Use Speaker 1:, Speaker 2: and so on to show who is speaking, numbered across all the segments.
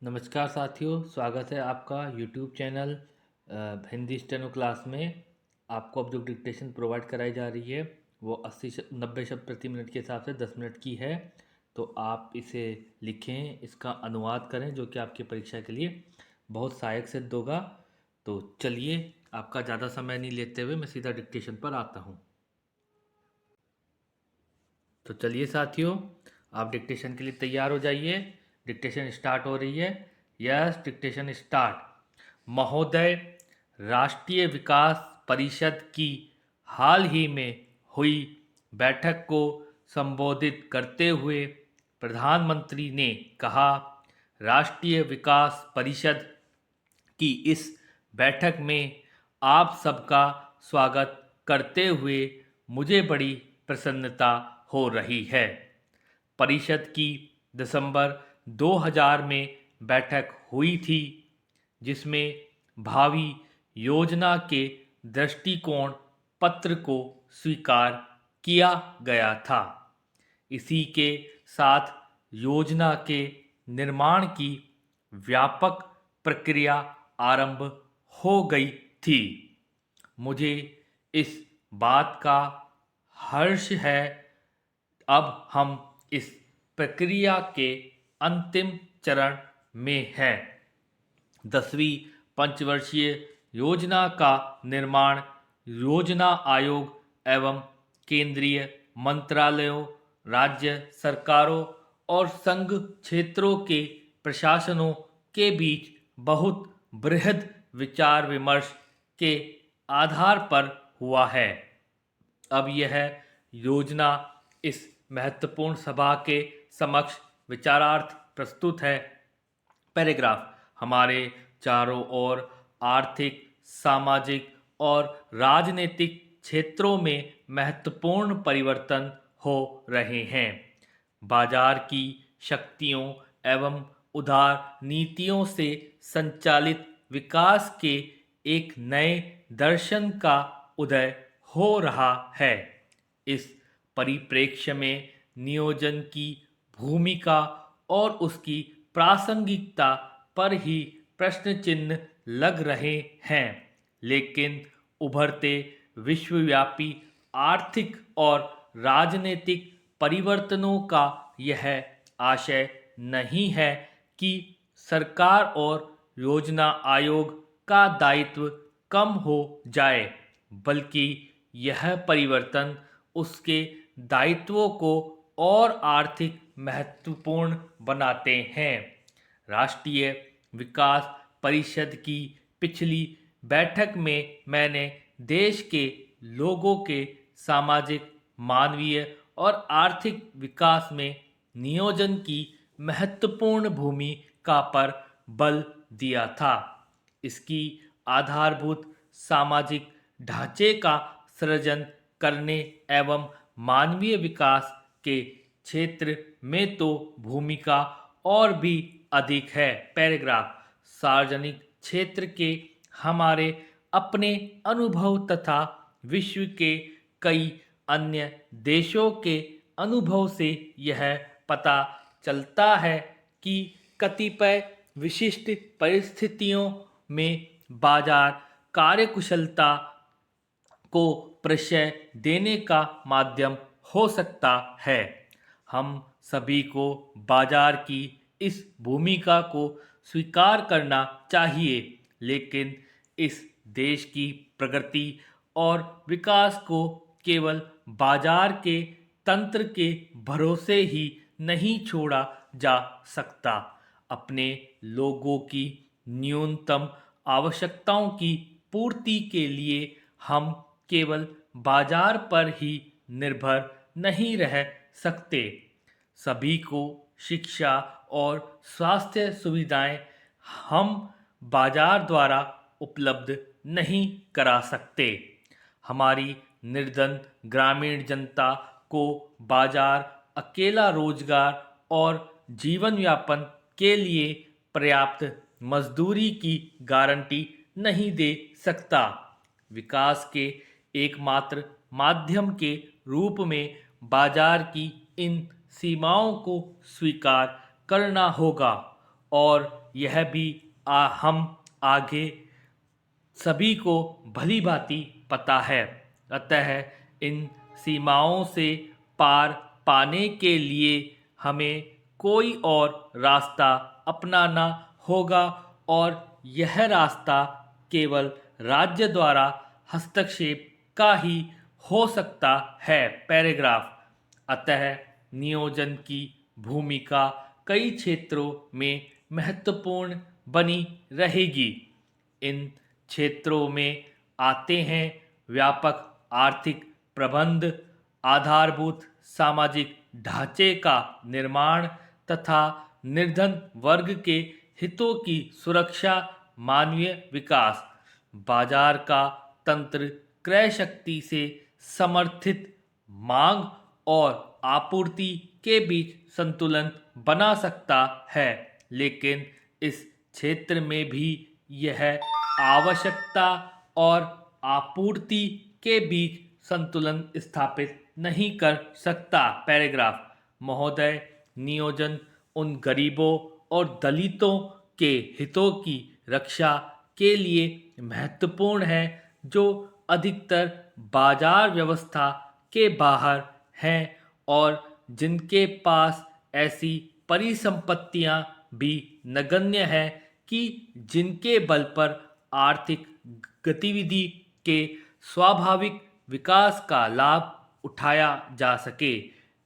Speaker 1: नमस्कार साथियों, स्वागत है आपका YouTube channel Hindi steno class में। आपको अब जो डिक्टेशन प्रोवाइड कराई जा रही है वो 90 शब्द प्रति मिनट के हिसाब से 10 मिनट की है। तो आप इसे लिखें, इसका अनुवाद करें, जो कि आपकी परीक्षा के लिए बहुत सहायक सिद्ध होगा। तो चलिए, आपका ज़्यादा समय नहीं लेते हुए मैं सीधा डिक्टेशन पर आता हूँ। तो चलिए साथियों, आप डिक्टेशन के लिए तैयार हो जाइए। डिक्टेशन स्टार्ट हो रही है। Yes, dictation start. महोदय, राष्ट्रीय विकास परिषद की हाल ही में हुई बैठक को संबोधित करते हुए प्रधानमंत्री ने कहा, राष्ट्रीय विकास परिषद की इस बैठक में आप सबका स्वागत करते हुए मुझे बड़ी प्रसन्नता हो रही है। परिषद की दिसंबर 2000 में बैठक हुई थी, जिसमें भावी योजना के दृष्टिकोण पत्र को स्वीकार किया गया था। इसी के साथ योजना के निर्माण की व्यापक प्रक्रिया आरंभ हो गई थी। मुझे इस बात का हर्ष है, अब हम इस प्रक्रिया के अंतिम चरण में हैं। 10वीं पंचवर्षीय योजना का निर्माण योजना आयोग एवं केंद्रीय मंत्रालयों, राज्य सरकारों और संघ क्षेत्रों के प्रशासनों के बीच बहुत बृहद विचार विमर्श के आधार पर हुआ है। अब यह योजना इस महत्वपूर्ण सभा के समक्ष विचारार्थ प्रस्तुत है। पैराग्राफ। हमारे चारों ओर आर्थिक, सामाजिक और राजनीतिक क्षेत्रों में महत्वपूर्ण परिवर्तन हो रहे हैं। बाजार की शक्तियों एवं उदार नीतियों से संचालित विकास के एक नए दर्शन का उदय हो रहा है। इस परिप्रेक्ष्य में नियोजन की भूमिका और उसकी प्रासंगिकता पर ही प्रश्न चिन्ह लग रहे हैं, लेकिन उभरते विश्वव्यापी आर्थिक और राजनीतिक परिवर्तनों का यह आशय नहीं है कि सरकार और योजना आयोग का दायित्व कम हो जाए, बल्कि यह परिवर्तन उसके दायित्वों को और आर्थिक महत्वपूर्ण बनाते हैं। राष्ट्रीय विकास परिषद की पिछली बैठक में मैंने देश के लोगों के सामाजिक, मानवीय और आर्थिक विकास में नियोजन की महत्वपूर्ण भूमिका पर बल दिया था। इसकी आधारभूत सामाजिक ढांचे का सृजन करने एवं मानवीय विकास के क्षेत्र में तो भूमिका और भी अधिक है। पैराग्राफ। सार्वजनिक क्षेत्र के हमारे अपने अनुभव तथा विश्व के कई अन्य देशों के अनुभव से यह पता चलता है कि कतिपय विशिष्ट परिस्थितियों में बाजार कार्यकुशलता को प्रश्रय देने का माध्यम हो सकता है। हम सभी को बाजार की इस भूमिका को स्वीकार करना चाहिए, लेकिन इस देश की प्रगति और विकास को केवल बाजार के तंत्र के भरोसे ही नहीं छोड़ा जा सकता। अपने लोगों की न्यूनतम आवश्यकताओं की पूर्ति के लिए हम केवल बाजार पर ही निर्भर नहीं रह सकते। सभी को शिक्षा और स्वास्थ्य सुविधाएं हम बाजार द्वारा उपलब्ध नहीं करा सकते। हमारी निर्धन ग्रामीण जनता को बाजार अकेला रोजगार और जीवन यापन के लिए पर्याप्त मजदूरी की गारंटी नहीं दे सकता। विकास के एकमात्र माध्यम के रूप में बाजार की इन सीमाओं को स्वीकार करना होगा और यह भी हम आगे सभी को भली भांति पता है। अतः इन सीमाओं से पार पाने के लिए हमें कोई और रास्ता अपनाना होगा और यह रास्ता केवल राज्य द्वारा हस्तक्षेप का ही हो सकता है। पैराग्राफ। अतः नियोजन की भूमिका कई क्षेत्रों में महत्वपूर्ण बनी रहेगी। इन क्षेत्रों में आते हैं व्यापक आर्थिक प्रबंध, आधारभूत सामाजिक ढांचे का निर्माण तथा निर्धन वर्ग के हितों की सुरक्षा, मानवीय विकास, बाजार का तंत्र क्रय शक्ति से समर्थित मांग और आपूर्ति के बीच संतुलन बना सकता है, लेकिन इस क्षेत्र में भी यह आवश्यकता और आपूर्ति के बीच संतुलन स्थापित नहीं कर सकता। पैराग्राफ। महोदय, नियोजन उन गरीबों और दलितों के हितों की रक्षा के लिए महत्वपूर्ण है जो अधिकतर बाजार व्यवस्था के बाहर हैं और जिनके पास ऐसी परिसंपत्तियां भी नगण्य हैं कि जिनके बल पर आर्थिक गतिविधि के स्वाभाविक विकास का लाभ उठाया जा सके।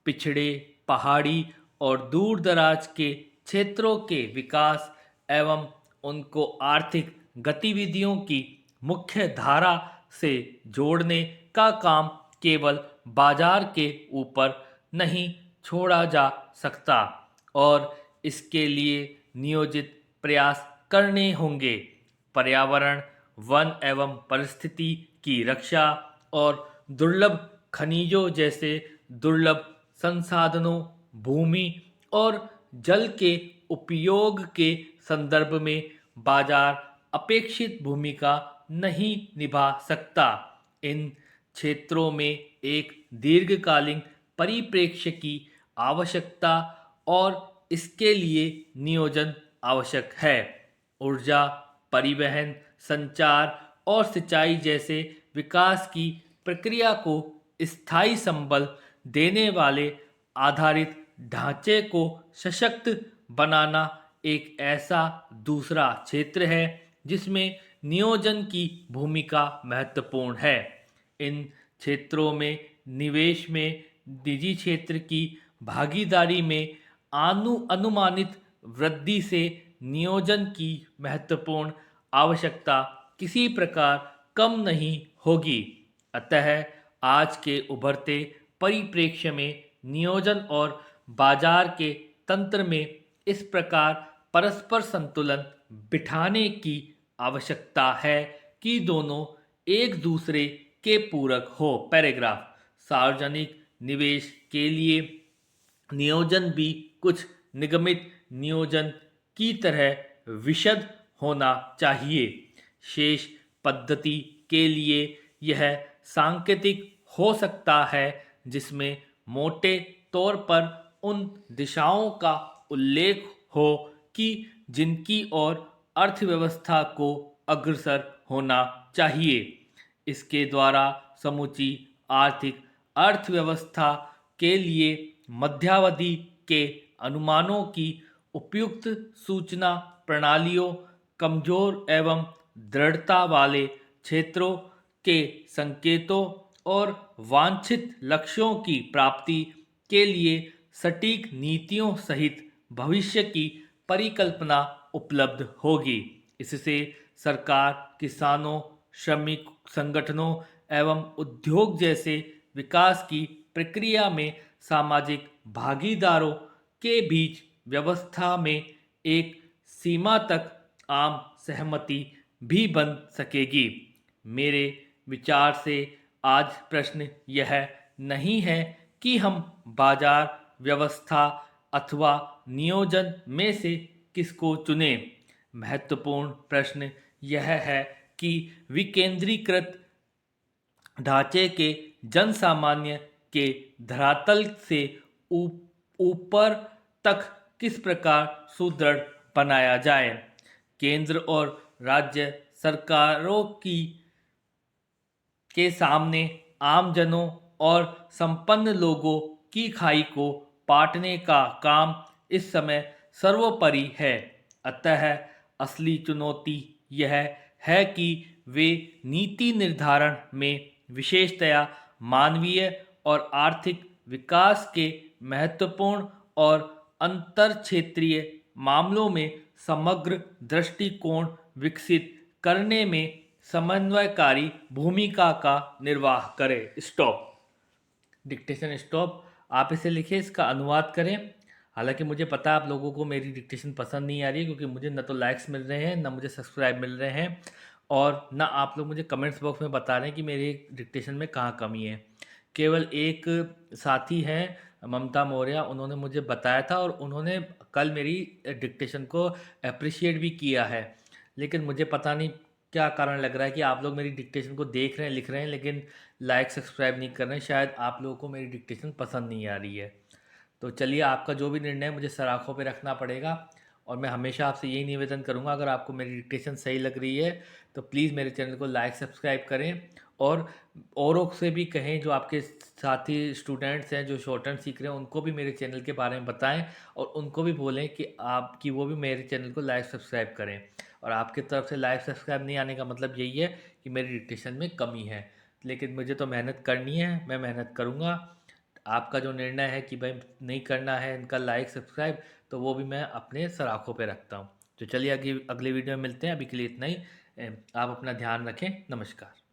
Speaker 1: पिछड़े, पहाड़ी और दूर दराज के क्षेत्रों के विकास एवं उनको आर्थिक गतिविधियों की मुख्य धारा से जोड़ने का काम केवल बाजार के ऊपर नहीं छोड़ा जा सकता और इसके लिए नियोजित प्रयास करने होंगे। पर्यावरण, वन एवं परिस्थिति की रक्षा और दुर्लभ खनिजों जैसे दुर्लभ संसाधनों, भूमि और जल के उपयोग के संदर्भ में बाजार अपेक्षित भूमिका नहीं निभा सकता। इन क्षेत्रों में एक दीर्घकालीन परिप्रेक्ष्य की आवश्यकता और इसके लिए नियोजन आवश्यक है। ऊर्जा, परिवहन, संचार और सिंचाई जैसे विकास की प्रक्रिया को स्थायी संबल देने वाले आधारित ढांचे को सशक्त बनाना एक ऐसा दूसरा क्षेत्र है जिसमें नियोजन की भूमिका महत्वपूर्ण है। इन क्षेत्रों में निवेश में निजी क्षेत्र की भागीदारी में अनुमानित वृद्धि से नियोजन की महत्वपूर्ण आवश्यकता किसी प्रकार कम नहीं होगी। अतः आज के उभरते परिप्रेक्ष्य में नियोजन और बाजार के तंत्र में इस प्रकार परस्पर संतुलन बिठाने की आवश्यकता है कि दोनों एक दूसरे के पूरक हो। पैराग्राफ। सार्वजनिक निवेश के लिए नियोजन भी कुछ निगमित नियोजन की तरह विशद होना चाहिए। शेष पद्धति के लिए यह सांकेतिक हो सकता है जिसमें मोटे तौर पर उन दिशाओं का उल्लेख हो कि जिनकी ओर अर्थव्यवस्था को अग्रसर होना चाहिए। इसके द्वारा समूची आर्थिक अर्थव्यवस्था के लिए मध्यावधि के अनुमानों की उपयुक्त सूचना प्रणालियों, कमजोर एवं दृढ़ता वाले क्षेत्रों के संकेतों और वांछित लक्ष्यों की प्राप्ति के लिए सटीक नीतियों सहित भविष्य की परिकल्पना उपलब्ध होगी। इससे सरकार, किसानों, श्रमिक संगठनों एवं उद्योग जैसे विकास की प्रक्रिया में सामाजिक भागीदारों के बीच व्यवस्था में एक सीमा तक आम सहमति भी बन सकेगी। मेरे विचार से आज प्रश्न यह नहीं है कि हम बाजार व्यवस्था अथवा नियोजन में से किसको चुनें। महत्वपूर्ण प्रश्न यह है कि विकेंद्रीकृत ढांचे के जनसामान्य के धरातल से ऊपर तक किस प्रकार सुदृढ़ बनाया जाए। केंद्र और राज्य सरकारों के सामने आमजनों और संपन्न लोगों की खाई को पाटने का काम इस समय सर्वोपरि है। अतः असली चुनौती यह है कि वे नीति निर्धारण में विशेषतया मानवीय और आर्थिक विकास के महत्वपूर्ण और अंतर क्षेत्रीय मामलों में समग्र दृष्टिकोण विकसित करने में समन्वयकारी भूमिका का निर्वाह करे। स्टॉप। Dictation stop. आप इसे लिखें, इसका अनुवाद करें। हालांकि मुझे पता है आप लोगों को मेरी डिक्टेशन पसंद नहीं आ रही है, क्योंकि मुझे न तो लाइक्स मिल रहे हैं, न मुझे सब्सक्राइब मिल रहे हैं, और न आप लोग मुझे कमेंट्स बॉक्स में बता रहे हैं कि मेरी डिक्टेशन में कहाँ कमी है। केवल एक साथी हैं, ममता मौर्य, उन्होंने मुझे बताया था और उन्होंने कल मेरी डिक्टेशन को अप्रिशिएट भी किया है। लेकिन मुझे पता नहीं क्या कारण लग रहा है कि आप लोग मेरी डिक्टेशन को देख रहे हैं, लिख रहे हैं, लेकिन लाइक सब्सक्राइब नहीं कर रहे हैं। शायद आप लोगों को मेरी डिक्टेशन पसंद नहीं आ रही है। तो चलिए, आपका जो भी निर्णय है मुझे सराखों पे रखना पड़ेगा, और मैं हमेशा आपसे यही निवेदन करूंगा, अगर आपको मेरी डिक्टेशन सही लग रही है तो प्लीज़ मेरे चैनल को लाइक सब्सक्राइब करें, और औरों से भी कहें, जो आपके साथी स्टूडेंट्स हैं जो शॉर्ट हैंड सीख रहे हैं, उनको भी मेरे चैनल के बारे में बताएं, और उनको भी बोलें कि वो भी मेरे चैनल को लाइक सब्सक्राइब करें। और आपकी तरफ से लाइक सब्सक्राइब नहीं आने का मतलब यही है कि मेरी डिक्टेशन में कमी है। लेकिन मुझे तो मेहनत करनी है, मैं मेहनत करूँगा। आपका जो निर्णय है कि भाई नहीं करना है इनका लाइक सब्सक्राइब, तो वो भी मैं अपने सराखों पे रखता हूँ। तो चलिए, अगली वीडियो में मिलते हैं। अभी के लिए इतना ही। आप अपना ध्यान रखें। नमस्कार।